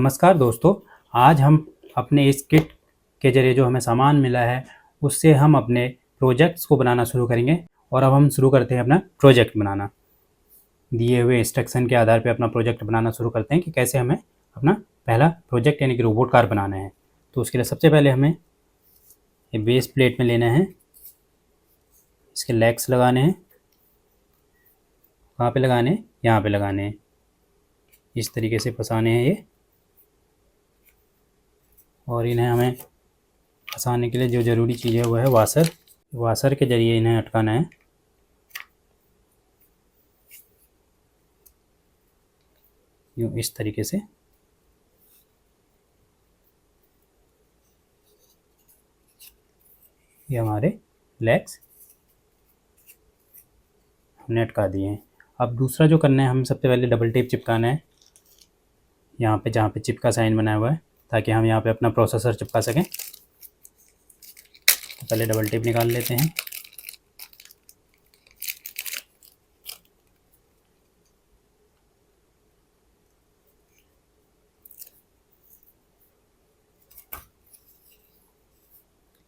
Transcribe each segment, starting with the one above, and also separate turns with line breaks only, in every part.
नमस्कार दोस्तों, आज हम अपने इस किट के ज़रिए जो हमें सामान मिला है, उससे हम अपने प्रोजेक्ट्स को बनाना शुरू करेंगे। और अब हम शुरू करते हैं अपना प्रोजेक्ट बनाना। दिए हुए इंस्ट्रक्शन के आधार पे अपना प्रोजेक्ट बनाना शुरू करते हैं कि कैसे हमें अपना पहला प्रोजेक्ट यानी कि रोबोट कार बनाना है। तो उसके लिए सबसे पहले हमें ये बेस प्लेट में लेना है, इसके लेग्स लगाने हैं। कहाँ पे लगाने हैं? यहाँ पे लगाने हैं। इस तरीके से फंसाने हैं ये, और इन्हें हमें फंसाने के लिए जो ज़रूरी चीज़ है वो है वाशर। वाशर के ज़रिए इन्हें अटकाना है। यूँ इस तरीके से। ये हमारे लेग्स हमने अटका दिए हैं। अब दूसरा जो करना है, हम सबसे पहले डबल टेप चिपकाना है यहाँ पे, जहाँ पे चिप का साइन बना हुआ है, ताकि हम यहाँ पे अपना प्रोसेसर चिपका सकें। तो पहले डबल टेप निकाल लेते हैं।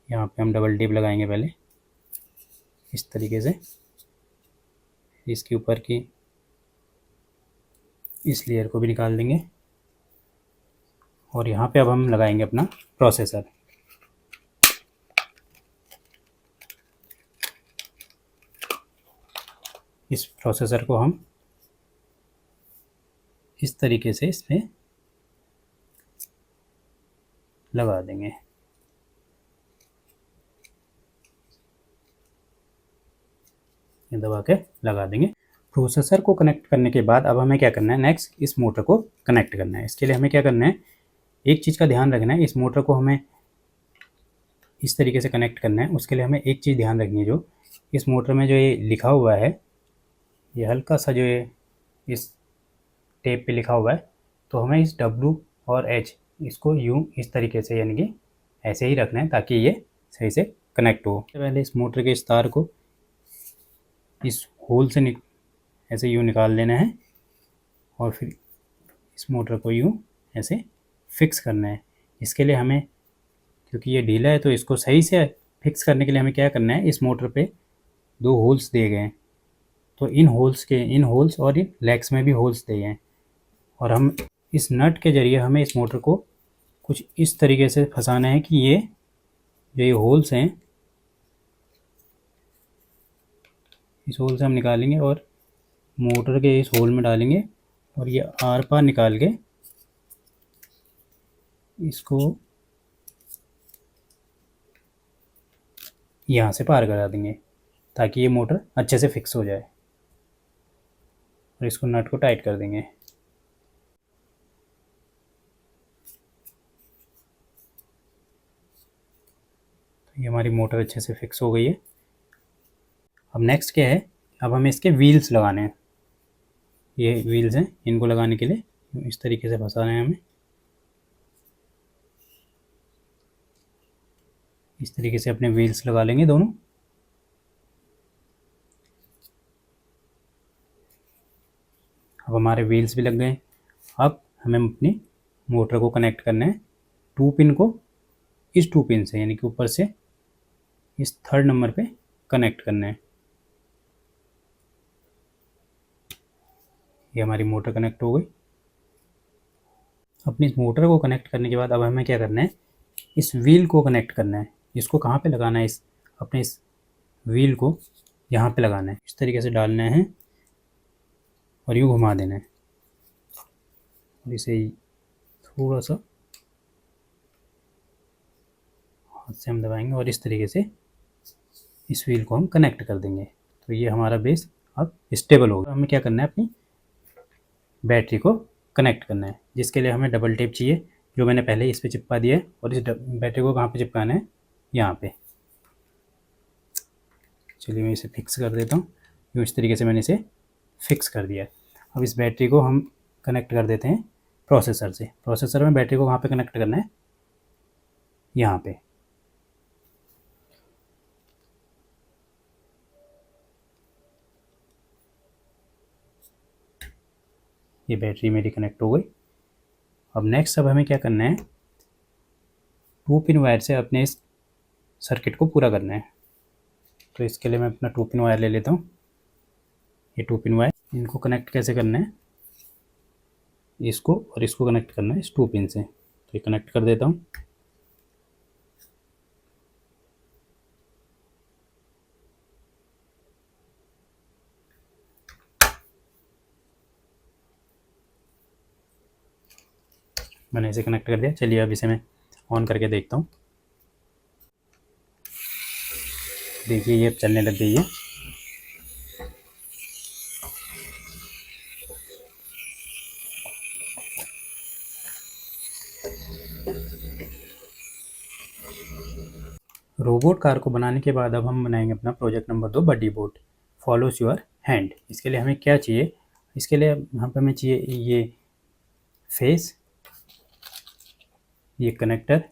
यहाँ पे हम डबल टेप लगाएंगे पहले इस तरीके से। इसके ऊपर की इस लेयर को भी निकाल देंगे, और यहाँ पे अब हम लगाएंगे अपना प्रोसेसर। इस प्रोसेसर को हम इस तरीके से इसमें लगा देंगे। दबा के लगा देंगे। प्रोसेसर को कनेक्ट करने के बाद अब हमें क्या करना है, नेक्स्ट इस मोटर को कनेक्ट करना है। इसके लिए हमें क्या करना है, एक चीज़ का ध्यान रखना है, इस मोटर को हमें इस तरीके से कनेक्ट करना है। उसके लिए हमें एक चीज़ ध्यान रखनी है, जो इस मोटर में जो ये लिखा हुआ है, ये हल्का सा जो ये इस टेप पे लिखा हुआ है, तो हमें इस W और H इसको यूँ इस तरीके से, यानी कि ऐसे ही रखना है ताकि ये सही से कनेक्ट हो। पहले इस मोटर के इस तार को इस होल से ऐसे यूँ निकाल देना है, और फिर इस मोटर को यूँ ऐसे फिक्स करना है। इसके लिए हमें, क्योंकि ये ढीला है, तो इसको सही से फिक्स करने के लिए हमें क्या करना है, इस मोटर पे 2 होल्स दिए गए हैं, तो इन होल्स और इन लेग्स में भी होल्स दिए हैं, और हम इस नट के ज़रिए हमें इस मोटर को कुछ इस तरीके से फंसाना है कि ये जो ये होल्स हैं, इस होल से हम निकालेंगे और मोटर के इस होल में डालेंगे, और ये आर पार निकाल के इसको यहाँ से पार करा देंगे, ताकि ये मोटर अच्छे से फिक्स हो जाए। और इसको नट को टाइट कर देंगे। तो ये हमारी मोटर अच्छे से फिक्स हो गई है। अब नेक्स्ट क्या है, अब हमें इसके व्हील्स लगाने हैं। ये व्हील्स हैं, इनको लगाने के लिए इस तरीके से फंसाना है हमें। इस तरीके से अपने व्हील्स लगा लेंगे दोनों। अब हमारे व्हील्स भी लग गए। अब हमें अपनी मोटर को कनेक्ट करना है 2 पिन को इस 2 पिन से, यानी कि ऊपर से इस 3rd नंबर पे कनेक्ट करना है। ये हमारी मोटर कनेक्ट हो गई। अपनी इस मोटर को कनेक्ट करने के बाद अब हमें क्या करना है, इस व्हील को कनेक्ट करना है। इसको कहाँ पे लगाना है, इस अपने इस व्हील को यहाँ पे लगाना है। इस तरीके से डालना है और यूँ घुमा देना है, और इसे थोड़ा सा हाथ से हम दबाएंगे, और इस तरीके से इस व्हील को हम कनेक्ट कर देंगे। तो ये हमारा बेस अब स्टेबल होगा। हमें क्या करना है, अपनी बैटरी को कनेक्ट करना है, जिसके लिए हमें डबल टेप चाहिए, जो मैंने पहले इस पे चिपका दिया है। और इस बैटरी को कहाँ पे चिपकाना है, यहाँ पे। चलिए मैं इसे फिक्स कर देता हूँ। यूँ इस तरीके से मैंने इसे फिक्स कर दिया है। अब इस बैटरी को हम कनेक्ट कर देते हैं प्रोसेसर से। प्रोसेसर में बैटरी को कहाँ पे कनेक्ट करना है, यहाँ पे। ये बैटरी मेरी कनेक्ट हो गई। अब नेक्स्ट अब हमें क्या करना है, 2 पिन वायर से अपने इस सर्किट को पूरा करना है। तो इसके लिए मैं अपना 2 पिन वायर ले लेता हूँ। ये 2 पिन वायर, इनको कनेक्ट कैसे करना है, इसको और इसको कनेक्ट करना है इस 2 पिन से। तो ये कनेक्ट कर देता हूँ। मैंने इसे कनेक्ट कर दिया। चलिए अब इसे मैं ऑन करके देखता हूँ। देखिए ये चलने लग गई है। रोबोट कार को बनाने के बाद अब हम बनाएंगे अपना project number 2, buddy bot follows your hand. इसके लिए हमें क्या चाहिए, इसके लिए यहाँ पे हमें चाहिए ये फेस, ये कनेक्टर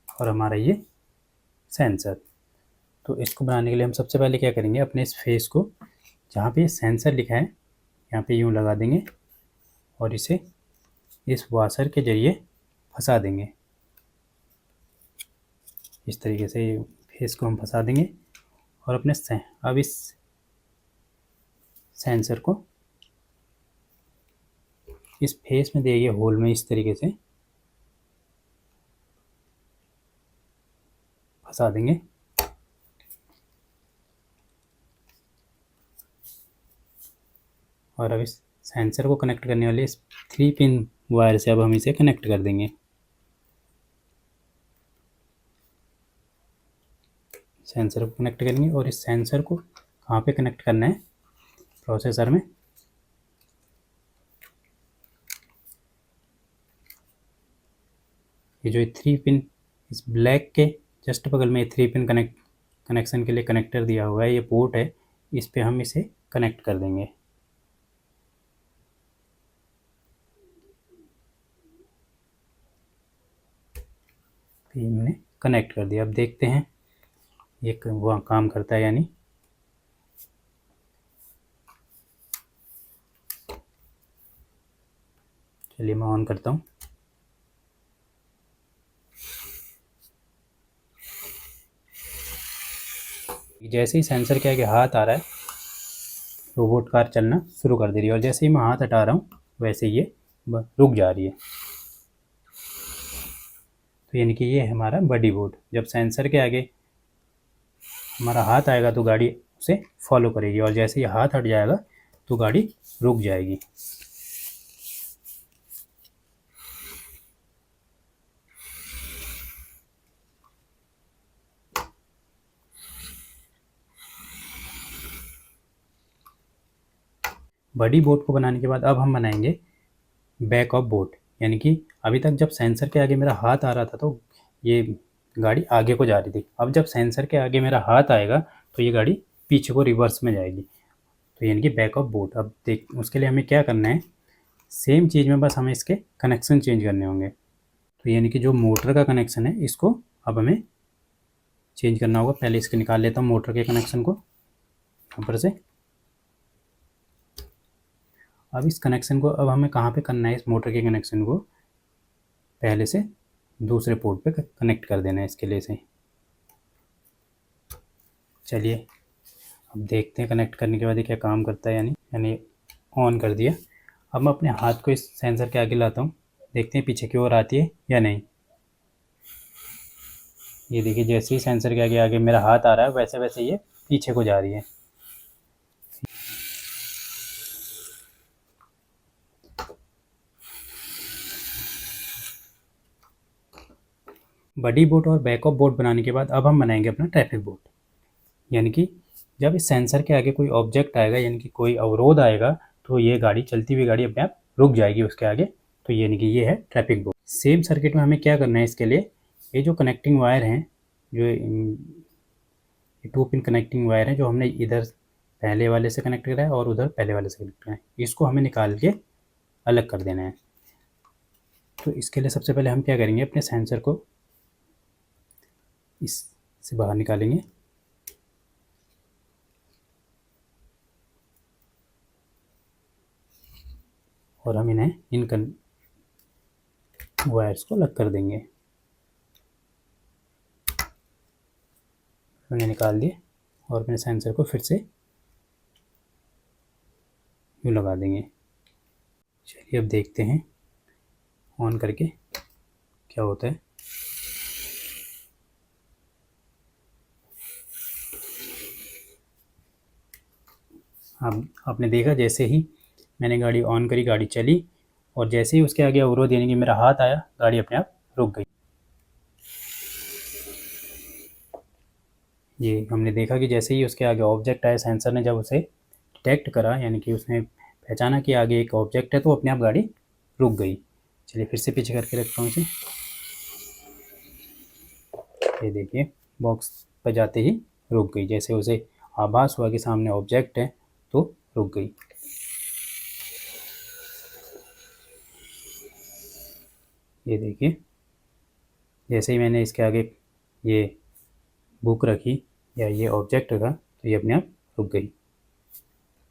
और हमारा ये सेंसर। तो इसको बनाने के लिए हम सबसे पहले क्या करेंगे, अपने इस फेस को जहाँ पे सेंसर लिखा है यहाँ पे यूँ लगा देंगे और इसे इस वाशर के ज़रिए फंसा देंगे। इस तरीके से ये फेस को हम फंसा देंगे और अपने अब इस सेंसर को इस फेस में दिए गए होल में इस तरीके से फंसा देंगे। और अब इस सेंसर को कनेक्ट करने वाले इस 3 पिन वायर से अब हम इसे कनेक्ट कर देंगे। सेंसर को कनेक्ट करेंगे और इस सेंसर को कहाँ पे कनेक्ट करना है, प्रोसेसर में। ये जो 3 पिन इस ब्लैक के जस्ट बगल में 3 पिन कनेक्शन के लिए कनेक्टर दिया हुआ है, ये पोर्ट है, इस पे हम इसे कनेक्ट कर देंगे। तो ये हमने कनेक्ट कर दिया। अब देखते हैं ये वहाँ काम करता है या नहीं। चलिए मैं ऑन करता हूँ। जैसे ही सेंसर के आगे हाथ आ रहा है रोबोट कार चलना शुरू कर दे रही है, और जैसे ही मैं हाथ हटा रहा हूँ वैसे ये रुक जा रही है। तो यानी कि ये है हमारा बडी बोर्ड। जब सेंसर के आगे हमारा हाथ आएगा तो गाड़ी उसे फॉलो करेगी, और जैसे ही हाथ हट जाएगा तो गाड़ी रुक जाएगी। बडी बोर्ड को बनाने के बाद अब हम बनाएंगे बैक ऑफ बोर्ड। यानी कि अभी तक जब सेंसर के आगे मेरा हाथ आ रहा था तो ये गाड़ी आगे को जा रही थी। अब जब सेंसर के आगे मेरा हाथ आएगा तो ये गाड़ी पीछे को रिवर्स में जाएगी। तो यानी कि बैक ऑफ बोर्ड। अब देख उसके लिए हमें क्या करना है, सेम चीज़ में बस हमें इसके कनेक्शन चेंज करने होंगे। तो यानी कि जो मोटर का कनेक्शन है इसको अब हमें चेंज करना होगा। पहले इसके निकाल लेता हूँ मोटर के कनेक्शन को ऊपर से। अब इस कनेक्शन को अब हमें कहाँ पे करना है, इस मोटर के कनेक्शन को पहले से दूसरे पोर्ट पे कनेक्ट कर देना है इसके लिए से। चलिए अब देखते हैं कनेक्ट करने के बाद ये क्या काम करता है यानी ऑन कर दिया। अब मैं अपने हाथ को इस सेंसर के आगे लाता हूँ, देखते हैं पीछे की ओर आती है या नहीं। ये देखिए जैसे ही सेंसर के आगे आगे मेरा हाथ आ रहा है वैसे वैसे ये पीछे को जा रही है। बडी बोर्ड और बैकअप बोर्ड बनाने के बाद अब हम बनाएंगे अपना ट्रैफिक बोर्ड। यानी कि जब इस सेंसर के आगे कोई ऑब्जेक्ट आएगा यानी कि कोई अवरोध आएगा तो ये गाड़ी चलती हुई गाड़ी अपने आप रुक जाएगी उसके आगे। तो यानी कि ये है ट्रैफिक बोर्ड। सेम सर्किट में हमें क्या करना है, इसके लिए ये जो कनेक्टिंग वायर हैं, जो 2 पिन कनेक्टिंग वायर है जो हमने इधर पहले वाले से कनेक्ट करा है और उधर पहले वाले से कनेक्ट करा है, इसको हमें निकाल के अलग कर देना है। तो इसके लिए सबसे पहले हम क्या करेंगे, अपने सेंसर को इससे बाहर निकालेंगे और हम इन्हें वायर्स को अलग कर देंगे। मैंने निकाल दिए और अपने सेंसर को फिर से यूँ लगा देंगे। चलिए अब देखते हैं ऑन करके क्या होता है। आपने देखा जैसे ही मैंने गाड़ी ऑन करी, गाड़ी चली, और जैसे ही उसके आगे अवरोध यानी कि मेरा हाथ आया, गाड़ी अपने आप रुक गई। ये हमने देखा कि जैसे ही उसके आगे ऑब्जेक्ट आया, सेंसर ने जब उसे डिटेक्ट करा, यानी कि उसने पहचाना कि आगे एक ऑब्जेक्ट है, तो अपने आप गाड़ी रुक गई। चलिए फिर से पीछे करके रखता हूँ इसे। ये देखिए बॉक्स पर जाते ही रुक गई, जैसे उसे आभास हुआ कि सामने ऑब्जेक्ट है तो रुक गई। ये देखिए जैसे ही मैंने इसके आगे ये बुक रखी या ये ऑब्जेक्ट रखा तो ये अपने आप रुक गई।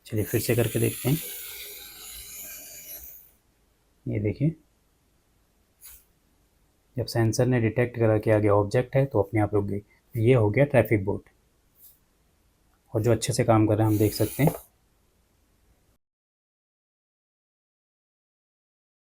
चलिए फिर से करके देखते हैं। ये देखिए जब सेंसर ने डिटेक्ट करा कि आगे ऑब्जेक्ट है तो अपने आप रुक गई। ये हो गया ट्रैफिक बोर्ड, और जो अच्छे से काम कर रहा है हम देख सकते हैं।